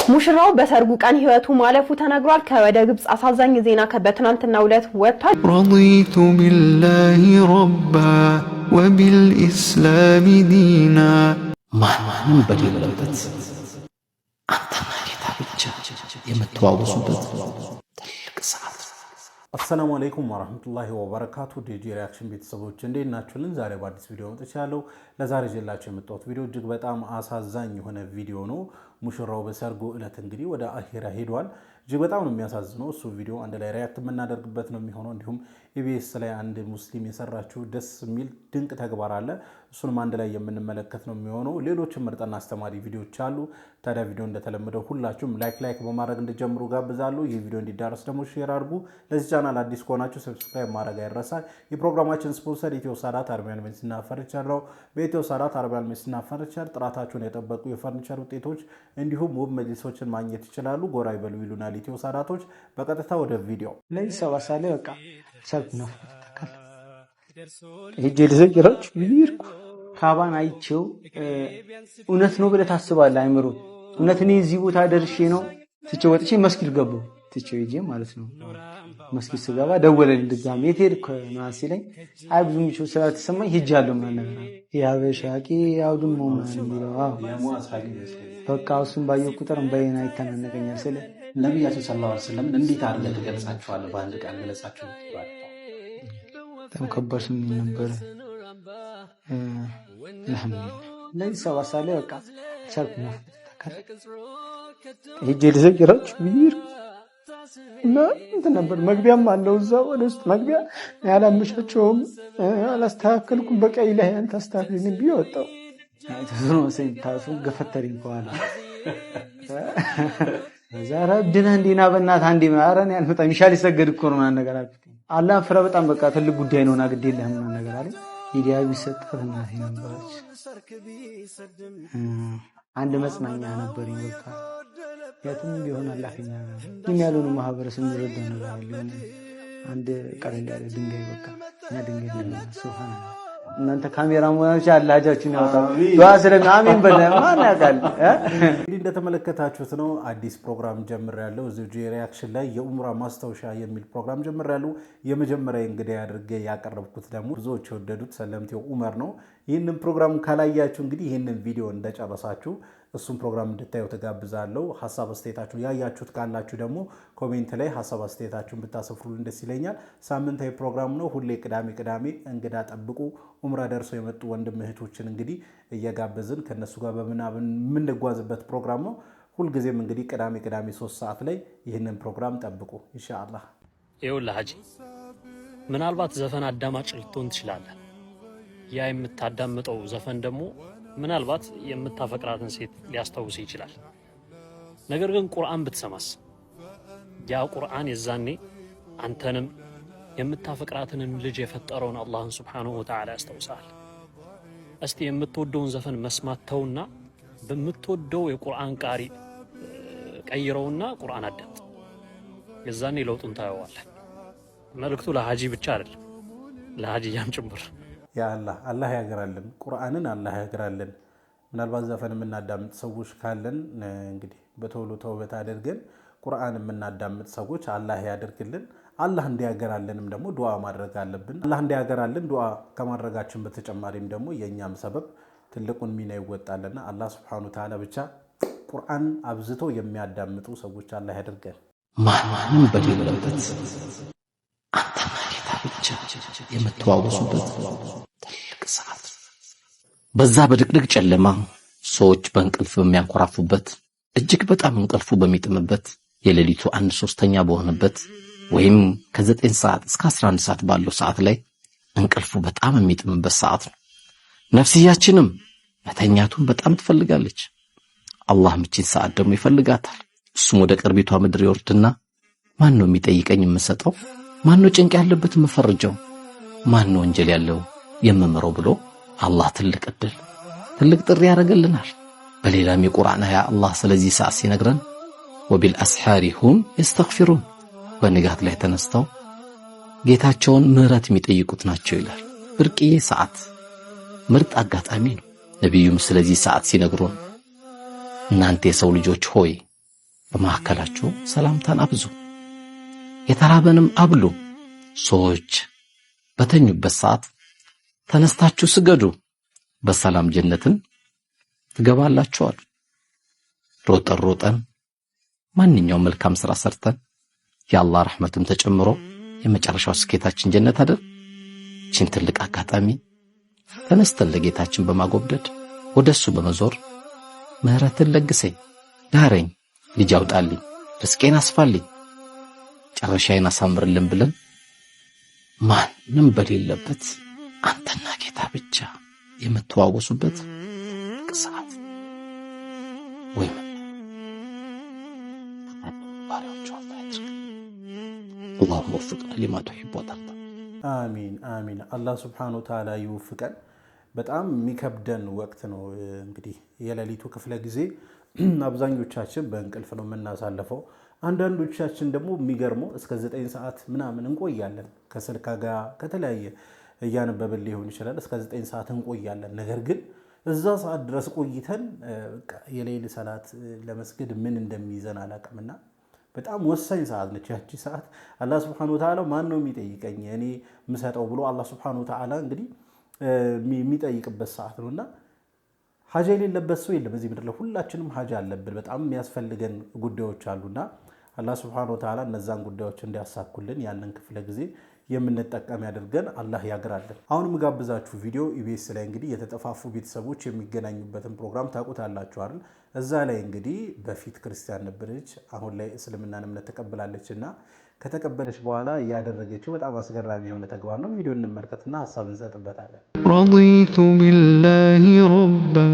ሙሽራው በሰርጉ ቀን ህይወቱ ማለፉ ተነግሯል። ከወደ ግብጽ አሳዛኝ ዜና በትናንትናው ዕለት ወጥቷል። ረዲቱ ቢላሂ ረባ ወቢልኢስላሚ ዲና። ማንም በሌለበት አንተና ጌታ ብቻ የምትዋወሱበት ትልቅ ሰዓት። አሰላሙ አለይኩም ወራህመቱላሂ ወበረካቱ። ዲጂ ሪአክሽን ቤተሰቦች እንዴት ናችሁልን? ዛሬ በአዲስ ቪዲዮ መጥቻለሁ። ለዛሬ ይዤላችሁ የመጣሁት ቪዲዮ እጅግ በጣም አሳዛኝ የሆነ ቪዲዮ ነው። ሙሽራው በሰርጉ ዕለት እንግዲህ ወደ አኺራ ሄዷል። እጅግ በጣም ነው የሚያሳዝነው። እሱ ቪዲዮ አንድ ላይ ሪአክት የምናደርግበት ነው የሚሆነው። እንዲሁም ኢቢኤስ ላይ አንድ ሙስሊም የሰራችው ደስ የሚል ድንቅ ተግባር አለ። እሱንም አንድ ላይ የምንመለከት ነው የሚሆነው። ሌሎችም ምርጥና አስተማሪ ቪዲዮዎች አሉ። ታዲያ ቪዲዮ እንደተለመደው ሁላችሁም ላይክ በማድረግ እንድጀምሩ ጋብዛለሁ። ይህ ቪዲዮ እንዲዳረስ ደግሞ ሼር አድርጉ። ለዚህ ቻናል አዲስ ከሆናችሁ ሰብስክራይብ ማድረግ አይረሳ። የፕሮግራማችን ስፖንሰር ኢትዮ ሳዳት አረቢያን ሜድስና ፈርኒቸር ነው። በኢትዮ ሳዳት አረቢያን ሜድስና ፈርኒቸር ጥራታቸውን የጠበቁ የፈርኒቸር ውጤቶች እንዲሁም ውብ መጅሊሶችን ማግኘት ይችላሉ። ጎራ ይበሉ ይሉናል ኢትዮ ሳዳቶች። በቀጥታ ወደ ቪዲዮ ለዚህ ሰባሳለ በቃ ሰርግ ነው ተካል ሄጄ ልዘግራችሁ ይርኩ ካባን አይቼው እውነት ነው ብለህ ታስባለህ። አይምሮ እውነት እኔ እዚህ ቦታ ደርሼ ነው ትቼው ወጥቼ መስጊድ ገባሁ። ትቼው ሄጄ ማለት ነው መስጊድ ስገባ ደወለልኝ ድጋሜ የት ሄድክ ምናምን ሲለኝ አይ ብዙ ምቾት ስላልተሰማኝ ሄጃለሁ ምናምን ነገር ያበሻቂ ያውድሞ ምናምን የሚለው በቃ እሱን ባየሁ ቁጥር እንባዬን አይተናነቀኛል። ስለ ነቢያችን ሰለላሁ ዐለይሂ ወሰለም እንዴት አድርገህ ትገልጻቸዋለህ? በአንድ ቃል ገለጻቸው ይባላል። በጣም ከባድ ስሜት ነበረ። ለዚህ ሰባሳለ በቃ ሰርግ ነው ተካል ሄጄ ልዘግራችሁ ይርኩ እና እንትን ነበር። መግቢያም አለው እዛው ወደ ውስጥ መግቢያ ያላመሻቸውም አላስተካከልኩም። በቃ ኢላሂ አንተ አስተካክልኝ ብዬ ወጣሁ። አይተዞ ሰይታሱ ገፈተሪኝ በኋላ ዛራ ድና እንዲና በእናትህ አንዴ ማረን ያልመጣም ይሻል ይሰገድ እኮ ነው ማለት ነገር አልኩት። አላህ ፍራ በጣም በቃ ትልቅ ጉዳይ ነውና ግድ የለህም ማለት ነገር አለ። ሂዳያ ቢሰጣት እናቴ ነበረች። አንድ መጽናኛ ነበርኝ በቃ ያቱም ቢሆን አላህኛ ግን ያሉን ማህበረሰብ የሚረዳ ነገር አለ። አንድ ቀረል ያለ ድንጋይ በቃ እና ድንጋይ ነው ሱብሃንአላህ። እናንተ ካሜራ ሙያዎች አላጃችሁን ያወጣው ዱዓ ስለና አሜን በላይ ማን ያውቃል። እንግዲህ እንደተመለከታችሁት ነው አዲስ ፕሮግራም ጀምሬያለሁ። እዚህ ጂ ሪአክሽን ላይ የኡምራ ማስታወሻ የሚል ፕሮግራም ጀምሬያለሁ። የመጀመሪያ እንግዲህ አድርጌ ያቀረብኩት ደግሞ ብዙዎች የወደዱት ሰለምቴው ኡመር ነው። ይህንን ፕሮግራም ካላያችሁ እንግዲህ ይህንን ቪዲዮ እንደጨረሳችሁ እሱም ፕሮግራም እንድታዩ ተጋብዛለሁ። ሐሳብ አስተያየታችሁን ያያችሁት ካላችሁ ደግሞ ኮሜንት ላይ ሐሳብ አስተያየታችሁን ብታሰፍሩልን ደስ ይለኛል። ሳምንታዊ ፕሮግራም ነው። ሁሌ ቅዳሜ እንግዳ ጠብቁ። ኡምራ ደርሰው የመጡ ወንድም እህቶችን እንግዲህ እየጋበዝን ከነሱ ጋር በምናብን የምንጓዝበት ፕሮግራም ነው። ሁልጊዜም እንግዲህ ቅዳሜ 3 ሰዓት ላይ ይህንን ፕሮግራም ጠብቁ ኢንሻአላህ። ይኸውልህ ሀጂ፣ ምናልባት ዘፈን አዳማጭ ልትሆን ትችላለህ። ያ የምታዳምጠው ዘፈን ደግሞ ምናልባት የምታፈቅራትን ሴት ሊያስታውስ ይችላል። ነገር ግን ቁርአን ብትሰማስ ያ ቁርአን የዛኔ አንተንም የምታፈቅራትንም ልጅ የፈጠረውን አላህን ሱብሓነሁ ወተዓላ ያስታውሳል። እስቲ የምትወደውን ዘፈን መስማት ተውና በምትወደው የቁርአን ቃሪ ቀይረውና ቁርአን አዳምጥ። የዛኔ ለውጡን ታየዋለህ። መልእክቱ ለሀጂ ብቻ አይደለም፣ ለሀጂያም ጭምር። ያ አላህ ያገራልን፣ ቁርአንን አላህ ያገራልን። ምናልባት ዘፈን የምናዳምጥ ሰዎች ካለን እንግዲህ በቶሎ ተውበት አድርገን ቁርአን የምናዳምጥ ሰዎች አላህ ያደርግልን። አላህ እንዲያገራልንም ደግሞ ዱዓ ማድረግ አለብን። አላህ እንዲያገራልን ዱዓ ከማድረጋችን በተጨማሪም ደግሞ የኛም ሰበብ ትልቁን ሚና ይወጣልና አላህ Subhanahu Wa Ta'ala ብቻ ቁርአን አብዝተው የሚያዳምጡ ሰዎች አላህ ያደርገን። ማንም በሌለበት አንተና ጌታ ብቻ የምትዋወሱበት ትልቅ ሰዓት። በዛ በድቅድቅ ጨለማ ሰዎች በእንቅልፍ በሚያንኮራፉበት እጅግ በጣም እንቅልፉ በሚጥምበት የሌሊቱ 1/3 በሆነበት ወይም ከ9 ሰዓት እስከ 11 ሰዓት ባለው ሰዓት ላይ እንቅልፉ በጣም የሚጥምበት ሰዓት ነው። ነፍስያችንም መተኛቱን በጣም ትፈልጋለች። አላህ ምችን ሰዓት ደግሞ ይፈልጋታል። እሱም ወደ ቅርቢቷ ምድር ይወርድና ማን ነው የሚጠይቀኝ የምሰጠው? ማን ነው ጭንቅ ያለበት የምፈርጀው? ማን ነው ወንጀል ያለው የምመረው ብሎ አላህ ትልቅ እድል ትልቅ ጥሪ ያደርግልናል። በሌላም የቁርአን አያ አላህ ስለዚህ ሰዓት ሲነግረን ወቢልአስሐሪ ሁም ይስተግፊሩን፣ በንጋት ላይ ተነስተው ጌታቸውን ምህረት የሚጠይቁት ናቸው ይላል። ብርቅዬ ሰዓት፣ ምርጥ አጋጣሚ ነው። ነብዩም ስለዚህ ሰዓት ሲነግሩን እናንተ የሰው ልጆች ሆይ በመካከላችሁ ሰላምታን አብዙ፣ የተራበንም አብሉ። ሰዎች በተኙበት ሰዓት ተነስታችሁ ስገዱ፣ በሰላም ጀነትን ትገባላችሁ። ሮጠን ማንኛውም መልካም ሥራ ሰርተን የአላህ ረሕመትም ተጨምሮ የመጨረሻው ስኬታችን ጀነት አይደል? ይህችን ትልቅ አጋጣሚ ተነስተን ለጌታችን በማጎብደድ ወደሱ በመዞር ምህረትን ለግሰኝ፣ ዳረኝ፣ ልጅ አውጣልኝ፣ ርስቄን አስፋልኝ፣ ጨረሻዬን አሳምርልን ብለን ማንም በሌለበት አንተና ጌታ ብቻ የምትዋወሱበት ሰዓት ወይም اللهم وفقنا لما تحب وترضى አሚን። አላህ ሱብሓነሁ ወተዓላ ይወፍቀን። በጣም የሚከብደን ወቅት ነው እንግዲህ የሌሊቱ ክፍለ ጊዜ አብዛኞቻችን በእንቅልፍ ነው የምናሳልፈው። አንዳንዶቻችን ደግሞ የሚገርመው እስከ 9 ሰዓት ምናምን እንቆያለን። ከስልካ ጋር ከተለያየ እያነበብን ሊሆን ይችላል። እስከ 9 ሰዓት እንቆያለን። ነገር ግን እዛ ሰዓት ድረስ ቆይተን የሌሊት ሰላት ለመስገድ ምን እንደሚይዘን አላውቅምና በጣም ወሳኝ ሰዓት ነች ያቺ ሰዓት። አላህ Subhanahu Wa Ta'ala ማን ነው የሚጠይቀኝ እኔ ምሰጠው ብሎ አላህ Subhanahu Wa Ta'ala እንግዲህ የሚጠይቅበት ሰዓት ነውና ሐጃ የሌለበት ሰው የለም እዚህ ምድር ላይ። ሁላችንም ሐጃ አለብን። በጣም የሚያስፈልገን ጉዳዮች አሉና አላህ Subhanahu Wa Ta'ala እነዛን ጉዳዮች እንዲያሳኩልን ያንን ክፍለ ጊዜ የምንጠቀም ያድርገን። አላህ ያግራልን። አሁን ምጋብዛችሁ ቪዲዮ ኢቢኤስ ላይ እንግዲህ የተጠፋፉ ቤተሰቦች የሚገናኙበትን ፕሮግራም ታውቁታላችሁ አይደል? እዛ ላይ እንግዲህ በፊት ክርስቲያን ነበረች፣ አሁን ላይ እስልምናን እምነት ተቀብላለችና ከተቀበለች በኋላ ያደረገችው በጣም አስገራሚ የሆነ ተግባር ነው። ቪዲዮ እንመልከትና ሐሳብ እንሰጥበታለን። رضيت بالله ربا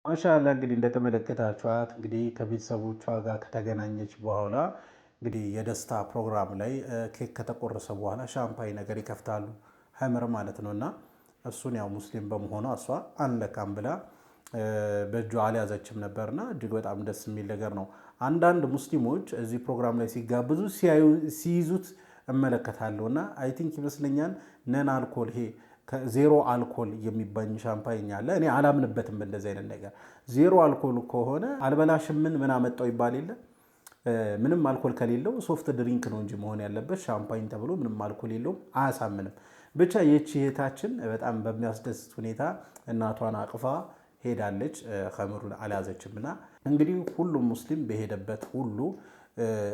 ማሻአላ እንግዲህ እንደተመለከታችኋት እንግዲህ ከቤተሰቦቿ ጋር ከተገናኘች በኋላ እንግዲህ የደስታ ፕሮግራም ላይ ኬክ ከተቆረሰ በኋላ ሻምፓኝ ነገር ይከፍታሉ፣ ሀምር ማለት ነውና እሱን ያው ሙስሊም በመሆኗ እሷ አንለካም ብላ በእጇ አልያዘችም ነበርና እጅግ በጣም ደስ የሚል ነገር ነው። አንዳንድ ሙስሊሞች እዚህ ፕሮግራም ላይ ሲጋብዙ ሲይዙት እመለከታለሁና አይ ቲንክ ይመስለኛል ነን አልኮል ይሄ ዜሮ አልኮል የሚባኝ ሻምፓኝ አለ። እኔ አላምንበትም እንደዚህ አይነት ነገር። ዜሮ አልኮል ከሆነ አልበላሽም ምን አመጣው ይባል የለ። ምንም አልኮል ከሌለው ሶፍት ድሪንክ ነው እንጂ መሆን ያለበት ሻምፓኝ ተብሎ ምንም አልኮል የለውም፣ አያሳምንም። ብቻ የቺ እህታችን በጣም በሚያስደስት ሁኔታ እናቷን አቅፋ ሄዳለች። ኸምሩን አልያዘችምና እንግዲህ ሁሉም ሙስሊም በሄደበት ሁሉ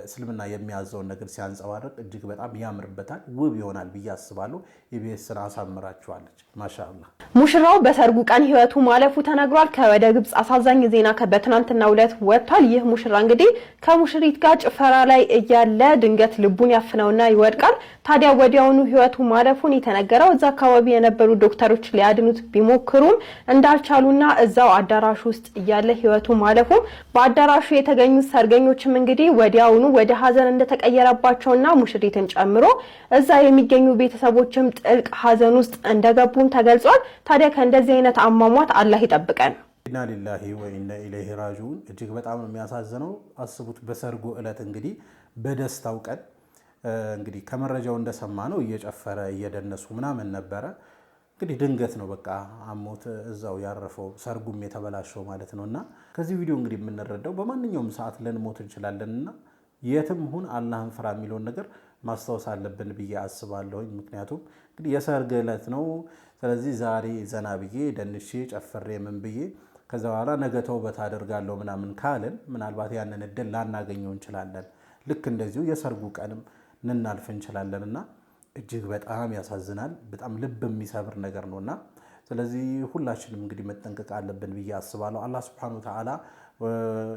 እስልምና የሚያዘውን ነገር ሲያንጸባርቅ እጅግ በጣም ያምርበታል፣ ውብ ይሆናል ብዬ አስባለሁ። ኢቢኤስን አሳምራችኋለች። ማሻአላ። ሙሽራው በሰርጉ ቀን ህይወቱ ማለፉ ተነግሯል። ከወደ ግብጽ አሳዛኝ ዜና በትናንትናው ዕለት ወጥቷል። ይህ ሙሽራ እንግዲህ ከሙሽሪት ጋር ጭፈራ ላይ እያለ ድንገት ልቡን ያፍነውና ይወድቃል። ታዲያ ወዲያውኑ ህይወቱ ማለፉን የተነገረው እዛ አካባቢ የነበሩ ዶክተሮች ሊያድኑት ቢሞክሩም እንዳልቻሉና እዛው አዳራሽ ውስጥ እያለ ህይወቱ ማለፉ በአዳራሹ የተገኙት ሰርገኞችም እንግዲህ ወዲያውኑ ወደ ሀዘን እንደተቀየረባቸውና ሙሽሪትን ጨምሮ እዛ የሚገኙ ቤተሰቦችም ጥልቅ ሀዘን ውስጥ እንደገቡም ተገልጿል። ታዲያ ከእንደዚህ አይነት አሟሟት አላህ ይጠብቀን። ኢና ሊላሂ ወኢና ኢለይሂ ራጂዑን። እጅግ በጣም የሚያሳዝነው አስቡት። በሰርጉ ዕለት እንግዲህ በደስታው ቀን እንግዲህ ከመረጃው እንደሰማ ነው እየጨፈረ እየደነሱ ምናምን ነበረ። እንግዲህ ድንገት ነው በቃ አሞት እዛው ያረፈው፣ ሰርጉም የተበላሸው ማለት ነውና ከዚህ ቪዲዮ እንግዲህ የምንረዳው በማንኛውም ሰዓት ልንሞት እንችላለንና የትም ሁን አላህን ፍራ የሚለውን ነገር ማስታወስ አለብን ብዬ አስባለሁኝ። ምክንያቱም እንግዲህ የሰርግ ዕለት ነው። ስለዚህ ዛሬ ዘና ብዬ ደንሼ ጨፍሬ ምን ብዬ ከዛ በኋላ ነገ ተውበት አደርጋለሁ ምናምን ካልን ምናልባት ያንን እድል ላናገኘው እንችላለን። ልክ እንደዚሁ የሰርጉ ቀንም ልናልፍ እንችላለንና እጅግ በጣም ያሳዝናል። በጣም ልብ የሚሰብር ነገር ነውና ስለዚህ ሁላችንም እንግዲህ መጠንቀቅ አለብን ብዬ አስባለሁ። አላህ Subhanahu Wa Ta'ala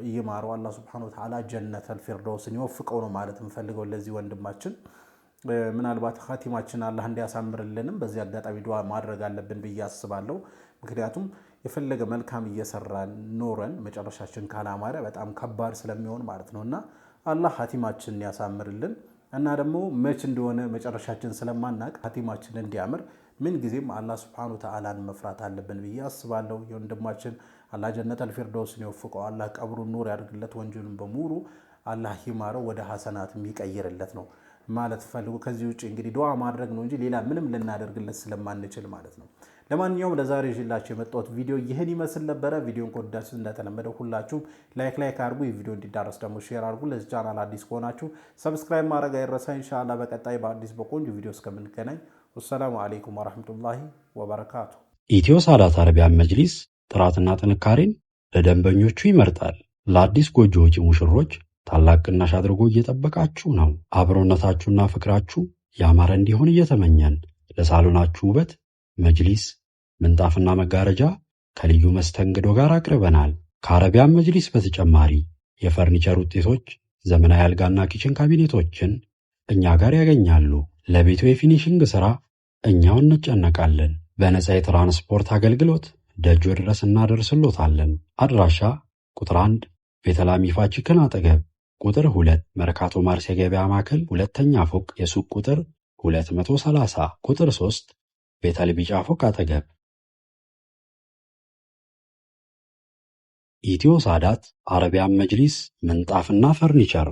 ይማረው። አላህ Subhanahu Wa Ta'ala ጀነተል ፊርደውስን ይወፍቀው ነው ማለት እንፈልገው ለዚህ ወንድማችን። ምናልባት ኻቲማችን አላህ እንዲያሳምርልንም በዚህ አጋጣሚ ዱዓ ማድረግ አለብን ብዬ አስባለሁ። ምክንያቱም የፈለገ መልካም እየሰራን ኖረን መጨረሻችን ካላማረ በጣም ከባድ ስለሚሆን ማለት ነውና አላህ ኻቲማችንን ያሳምርልን። እና ደግሞ መች እንደሆነ መጨረሻችን ስለማናቅ ሀቲማችን እንዲያምር ምን ጊዜም አላህ ሱብሓነሁ ወተዓላን መፍራት አለብን ብዬ አስባለሁ። የወንድማችን አላህ ጀነተል ፊርደውስን ይወፍቀው፣ አላህ ቀብሩን ኑር ያድርግለት፣ ወንጀሉን በሙሉ አላህ ይማረው፣ ወደ ሐሰናት የሚቀይርለት ነው ማለት ፈልጉ። ከዚህ ውጭ እንግዲህ ዱዓ ማድረግ ነው እንጂ ሌላ ምንም ልናደርግለት ስለማንችል ማለት ነው። ለማንኛውም ለዛሬ ይዤላችሁ የመጣሁት ቪዲዮ ይህን ይመስል ነበረ። ቪዲዮን ከወዳችሁ እንደተለመደው ሁላችሁም ላይክ አድርጉ። ይህ ቪዲዮ እንዲዳረስ ደግሞ ሼር አድርጉ። ለዚህ ቻናል አዲስ ከሆናችሁ ሰብስክራይብ ማድረግ አይረሳ። ኢንሻአላህ በቀጣይ በአዲስ በቆንጆ ቪዲዮ እስከምንገናኝ ወሰላሙ አለይኩም ወራህመቱላሂ ወበረካቱ። ኢትዮ ሳዳት አረቢያን መጅሊስ ጥራትና ጥንካሬን ለደንበኞቹ ይመርጣል። ለአዲስ ጎጆ ወጪ ሙሽሮች ታላቅ ቅናሽ አድርጎ እየጠበቃችሁ ነው። አብሮነታችሁና ፍቅራችሁ ያማረ እንዲሆን እየተመኘን ለሳሎናችሁ ውበት መጅሊስ ምንጣፍና መጋረጃ ከልዩ መስተንግዶ ጋር አቅርበናል። ከአረቢያን መጅሊስ በተጨማሪ የፈርኒቸር ውጤቶች፣ ዘመናዊ አልጋና ኪችን ካቢኔቶችን እኛ ጋር ያገኛሉ። ለቤቱ የፊኒሽንግ ሥራ እኛው እንጨነቃለን። በነፃ የትራንስፖርት አገልግሎት ደጆ ድረስ እናደርስሎታለን። አድራሻ ቁጥር 1 ቤተላም ይፋ ቺክን አጠገብ፣ ቁጥር 2 መርካቶ ማርስ የገበያ ማዕከል ሁለተኛ ፎቅ የሱቅ ቁጥር 230፣ ቁጥር 3 ቤተል ቢጫ ፎቅ አጠገብ። ኢትዮ ሳዳት አረቢያን መጅሊስ ምንጣፍና ፈርኒቸር